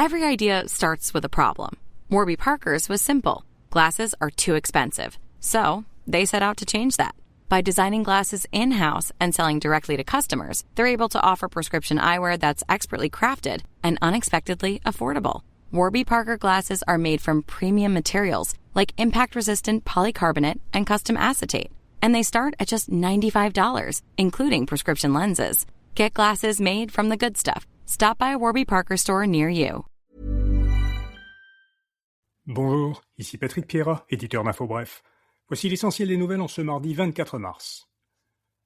Every idea starts with a problem. Warby Parker's was simple. Glasses are too expensive. So, they set out to change that. By designing glasses in-house and selling directly to customers, they're able to offer prescription eyewear that's expertly crafted and unexpectedly affordable. Warby Parker glasses are made from premium materials like impact-resistant polycarbonate and custom acetate. And they start at just $95, including prescription lenses. Get glasses made from the good stuff. Stop by a Warby Parker store near you. Bonjour, ici Patrick Pierrat, éditeur d'InfoBref. Voici l'essentiel des nouvelles en ce mardi 24 mars.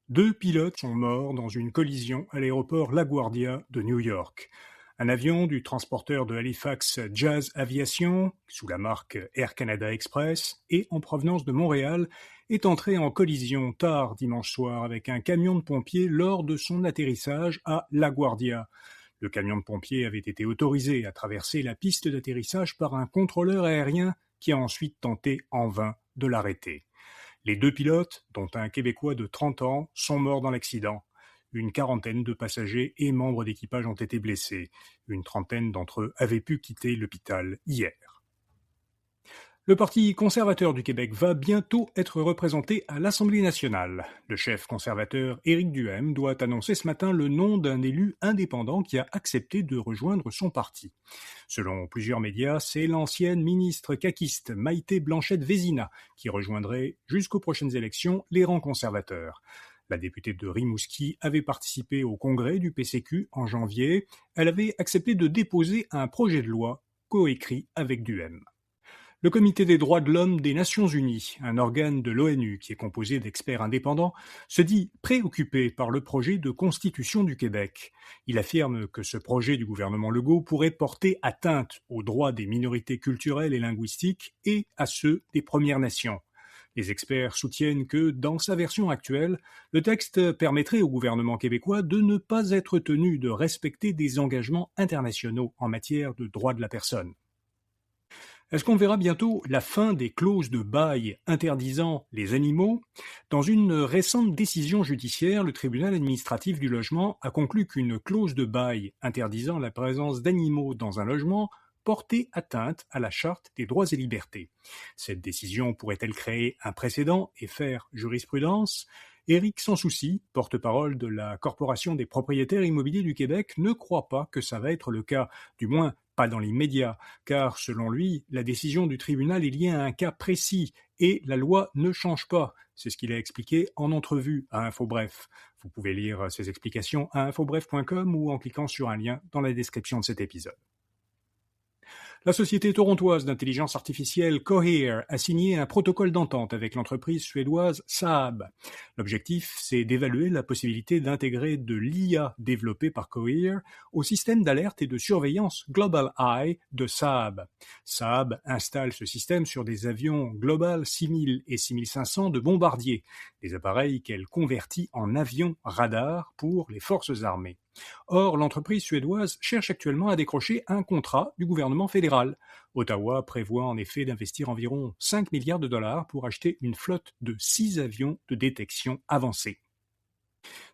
2 pilotes sont morts dans une collision à l'aéroport LaGuardia de New York. Un avion du transporteur de Halifax Jazz Aviation, sous la marque Air Canada Express, et en provenance de Montréal, est entré en collision tard dimanche soir avec un camion de pompiers lors de son atterrissage à LaGuardia. Le camion de pompiers avait été autorisé à traverser la piste d'atterrissage par un contrôleur aérien qui a ensuite tenté en vain de l'arrêter. Les 2 pilotes, dont un Québécois de 30 ans, sont morts dans l'accident. Une quarantaine de passagers et membres d'équipage ont été blessés. Une trentaine d'entre eux avaient pu quitter l'hôpital hier. Le Parti conservateur du Québec va bientôt être représenté à l'Assemblée nationale. Le chef conservateur Éric Duhaime doit annoncer ce matin le nom d'un élu indépendant qui a accepté de rejoindre son parti. Selon plusieurs médias, c'est l'ancienne ministre caquiste Maïté Blanchette-Vézina qui rejoindrait jusqu'aux prochaines élections les rangs conservateurs. La députée de Rimouski avait participé au congrès du PCQ en janvier. Elle avait accepté de déposer un projet de loi coécrit avec Duhaime. Le Comité des droits de l'homme des Nations Unies, un organe de l'ONU qui est composé d'experts indépendants, se dit préoccupé par le projet de constitution du Québec. Il affirme que ce projet du gouvernement Legault pourrait porter atteinte aux droits des minorités culturelles et linguistiques et à ceux des Premières Nations. Les experts soutiennent que, dans sa version actuelle, le texte permettrait au gouvernement québécois de ne pas être tenu de respecter des engagements internationaux en matière de droits de la personne. Est-ce qu'on verra bientôt la fin des clauses de bail interdisant les animaux ? Dans une récente décision judiciaire, le tribunal administratif du logement a conclu qu'une clause de bail interdisant la présence d'animaux dans un logement portait atteinte à la Charte des droits et libertés. Cette décision pourrait-elle créer un précédent et faire jurisprudence ? Éric Sansouci, porte-parole de la Corporation des propriétaires immobiliers du Québec, ne croit pas que ça va être le cas, du moins pas dans l'immédiat, car selon lui, la décision du tribunal est liée à un cas précis et la loi ne change pas. C'est ce qu'il a expliqué en entrevue à InfoBref. Vous pouvez lire ses explications à infobref.com ou en cliquant sur un lien dans la description de cet épisode. La société torontoise d'intelligence artificielle Cohere a signé un protocole d'entente avec l'entreprise suédoise Saab. L'objectif, c'est d'évaluer la possibilité d'intégrer de l'IA développée par Cohere au système d'alerte et de surveillance Global Eye de Saab. Saab installe ce système sur des avions Global 6000 et 6500 de bombardiers, des appareils qu'elle convertit en avions radars pour les forces armées. Or, l'entreprise suédoise cherche actuellement à décrocher un contrat du gouvernement fédéral. Ottawa prévoit en effet d'investir environ 5 milliards de dollars pour acheter une flotte de 6 avions de détection avancés.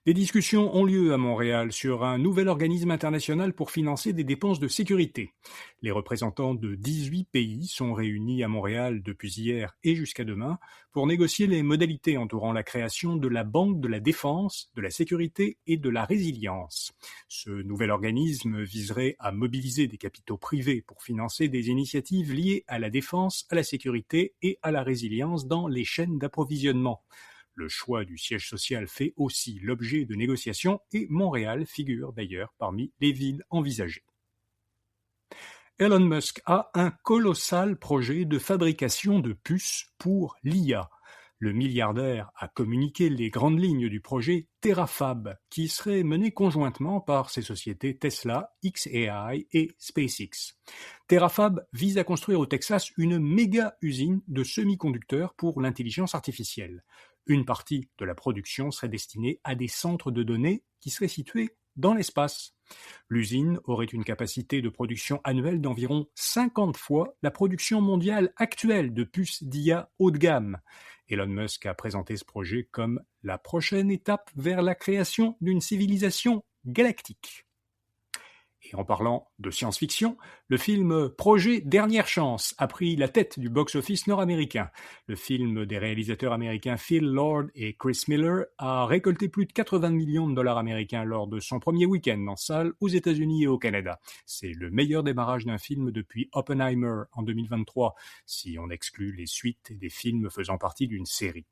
Des discussions ont lieu à Montréal sur un nouvel organisme international pour financer des dépenses de sécurité. Les représentants de 18 pays sont réunis à Montréal depuis hier et jusqu'à demain pour négocier les modalités entourant la création de la Banque de la Défense, de la Sécurité et de la Résilience. Ce nouvel organisme viserait à mobiliser des capitaux privés pour financer des initiatives liées à la défense, à la sécurité et à la résilience dans les chaînes d'approvisionnement. Le choix du siège social fait aussi l'objet de négociations et Montréal figure d'ailleurs parmi les villes envisagées. Elon Musk a un colossal projet de fabrication de puces pour l'IA. Le milliardaire a communiqué les grandes lignes du projet Terafab, qui serait mené conjointement par ses sociétés Tesla, xAI et SpaceX. Terafab vise à construire au Texas une méga-usine de semi-conducteurs pour l'intelligence artificielle. Une partie de la production serait destinée à des centres de données qui seraient situés dans l'espace. L'usine aurait une capacité de production annuelle d'environ 50 fois la production mondiale actuelle de puces d'IA haut de gamme. Elon Musk a présenté ce projet comme la prochaine étape vers la création d'une civilisation galactique. Et en parlant de science-fiction, le film Projet Dernière Chance a pris la tête du box-office nord-américain. Le film des réalisateurs américains Phil Lord et Chris Miller a récolté plus de 80 millions de dollars américains lors de son premier week-end en salle aux États-Unis et au Canada. C'est le meilleur démarrage d'un film depuis Oppenheimer en 2023, si on exclut les suites des films faisant partie d'une série.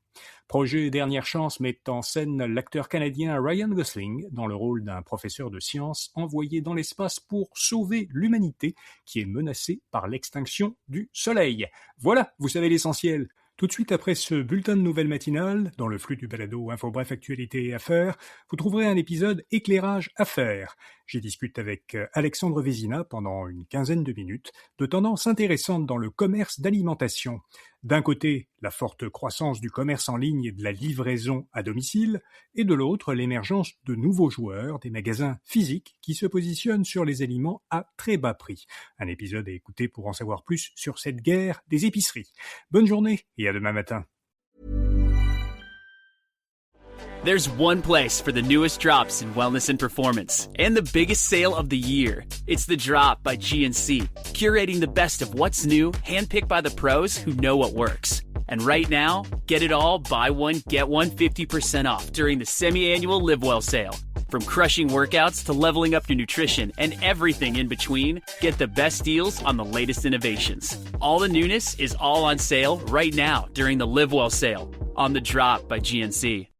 Projet Dernière Chance met en scène l'acteur canadien Ryan Gosling dans le rôle d'un professeur de sciences envoyé dans l'espace pour sauver l'humanité qui est menacée par l'extinction du Soleil. Voilà, vous savez l'essentiel. Tout de suite après ce bulletin de nouvelles matinales, dans le flux du balado Info Bref Actualité et Affaires, vous trouverez un épisode Éclairage Affaires. J'y discute avec Alexandre Vézina pendant une quinzaine de minutes de tendances intéressantes dans le commerce d'alimentation. D'un côté, la forte croissance du commerce en ligne et de la livraison à domicile, et de l'autre, l'émergence de nouveaux joueurs, des magasins physiques qui se positionnent sur les aliments à très bas prix. Un épisode à écouter pour en savoir plus sur cette guerre des épiceries. Bonne journée et à demain matin. There's one place for the newest drops in wellness and performance, and the biggest sale of the year. It's The Drop by GNC, curating the best of what's new, handpicked by the pros who know what works. And right now, get it all, buy one, get one 50% off during the semi-annual Live Well sale. From crushing workouts to leveling up your nutrition and everything in between, get the best deals on the latest innovations. All the newness is all on sale right now during the Live Well sale on The Drop by GNC.